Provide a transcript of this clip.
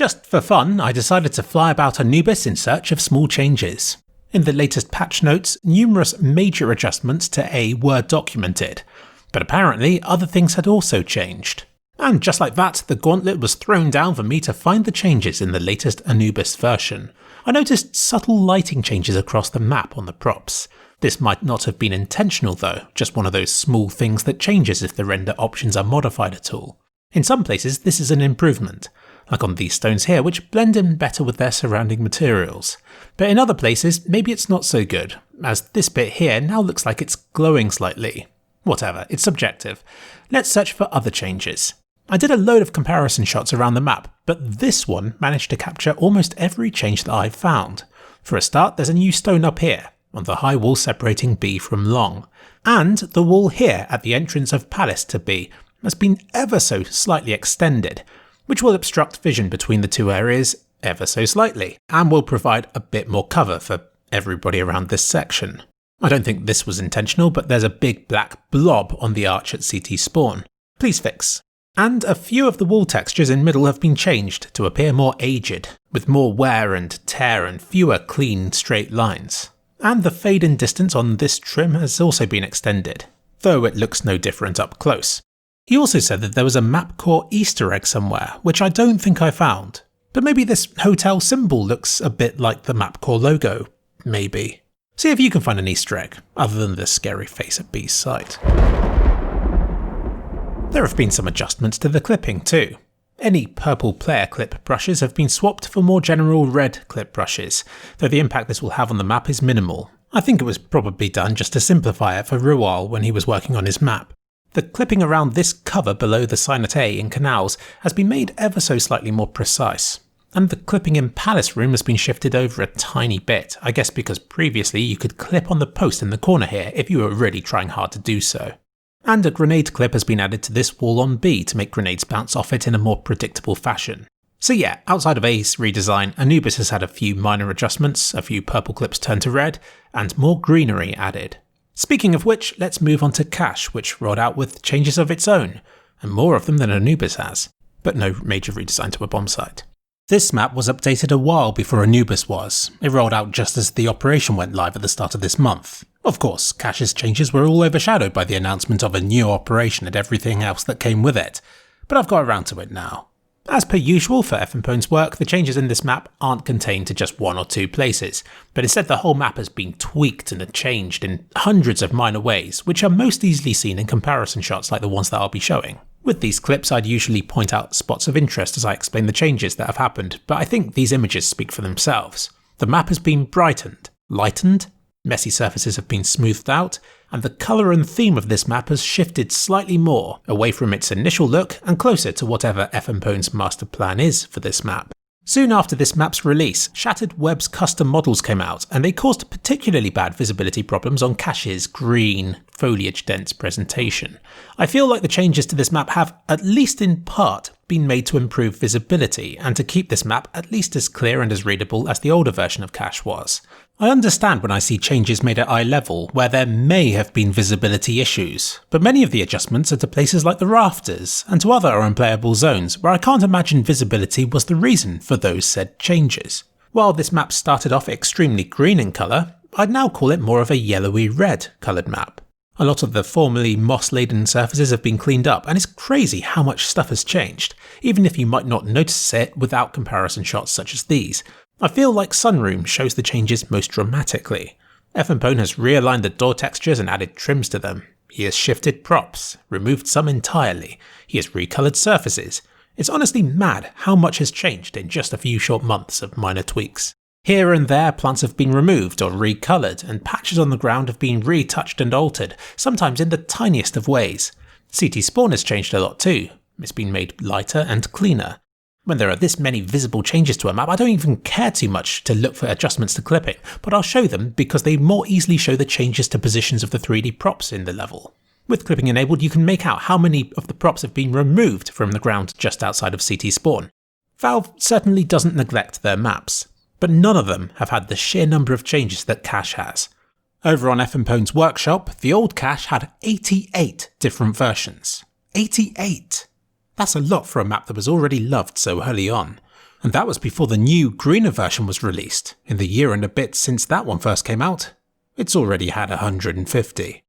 Just for fun, I decided to fly about Anubis in search of small changes. In the latest patch notes, numerous major adjustments to A were documented, but apparently other things had also changed. And just like that, the gauntlet was thrown down for me to find the changes in the latest Anubis version. I noticed subtle lighting changes across the map on the props. This might not have been intentional though, just one of those small things that changes if the render options are modified at all. In some places this is an improvement, like on these stones here, which blend in better with their surrounding materials. But in other places, maybe it's not so good, as this bit here now looks like it's glowing slightly. Whatever, it's subjective. Let's search for other changes. I did a load of comparison shots around the map, but this one managed to capture almost every change that I've found. For a start, there's a new stone up here, on the high wall separating B from Long. And the wall here at the entrance of Palace to B has been ever so slightly extended, which will obstruct vision between the two areas ever so slightly, and will provide a bit more cover for everybody around this section. I don't think this was intentional, but there's a big black blob on the arch at CT spawn. Please fix. And a few of the wall textures in middle have been changed to appear more aged, with more wear and tear and fewer clean straight lines. And the fade in distance on this trim has also been extended, though it looks no different up close. He also said that there was a map core Easter egg somewhere, which I don't think I found. But maybe this hotel symbol looks a bit like the map core logo. Maybe. See if you can find an Easter egg, other than the scary face at B's site. There have been some adjustments to the clipping too. Any purple player clip brushes have been swapped for more general red clip brushes, though the impact this will have on the map is minimal. I think it was probably done just to simplify it for Rual when he was working on his map. The clipping around this cover below the Signet A in Canals has been made ever so slightly more precise. And the clipping in Palace Room has been shifted over a tiny bit, I guess because previously you could clip on the post in the corner here if you were really trying hard to do so. And a grenade clip has been added to this wall on B to make grenades bounce off it in a more predictable fashion. So yeah, outside of A's redesign, Anubis has had a few minor adjustments, a few purple clips turned to red, and more greenery added. Speaking of which, let's move on to Cache, which rolled out with changes of its own, and more of them than Anubis has, but no major redesign to a bomb site. This map was updated a while before Anubis was. It rolled out just as the operation went live at the start of this month. Of course, Cache's changes were all overshadowed by the announcement of a new operation and everything else that came with it, but I've got around to it now. As per usual for FMPone's work, the changes in this map aren't contained to just one or two places, but instead the whole map has been tweaked and changed in hundreds of minor ways, which are most easily seen in comparison shots like the ones that I'll be showing. With these clips I'd usually point out spots of interest as I explain the changes that have happened, but I think these images speak for themselves. The map has been brightened, lightened, messy surfaces have been smoothed out, and the colour and theme of this map has shifted slightly more, away from its initial look and closer to whatever FMPone's master plan is for this map. Soon after this map's release, Shattered Web's custom models came out, and they caused particularly bad visibility problems on Cache's green, foliage-dense presentation. I feel like the changes to this map have, at least in part, been made to improve visibility, and to keep this map at least as clear and as readable as the older version of Cache was. I understand when I see changes made at eye level where there may have been visibility issues, but many of the adjustments are to places like the rafters and to other unplayable zones where I can't imagine visibility was the reason for those said changes. While this map started off extremely green in colour, I'd now call it more of a yellowy red coloured map. A lot of the formerly moss-laden surfaces have been cleaned up, and it's crazy how much stuff has changed, even if you might not notice it without comparison shots such as these. I feel like Sunroom shows the changes most dramatically. FMPone has realigned the door textures and added trims to them. He has shifted props, removed some entirely. He has recoloured surfaces. It's honestly mad how much has changed in just a few short months of minor tweaks. Here and there plants have been removed or recoloured, and patches on the ground have been retouched and altered, sometimes in the tiniest of ways. CT spawn has changed a lot too. It's been made lighter and cleaner. When there are this many visible changes to a map, I don't even care too much to look for adjustments to clipping, but I'll show them because they more easily show the changes to positions of the 3D props in the level. With clipping enabled, you can make out how many of the props have been removed from the ground just outside of CT spawn. Valve certainly doesn't neglect their maps, but none of them have had the sheer number of changes that Cache has. Over on FMPone's workshop, the old Cache had 88 different versions. 88! That's a lot for a map that was already loved so early on. And that was before the new, greener version was released. In the year and a bit since that one first came out, it's already had 150.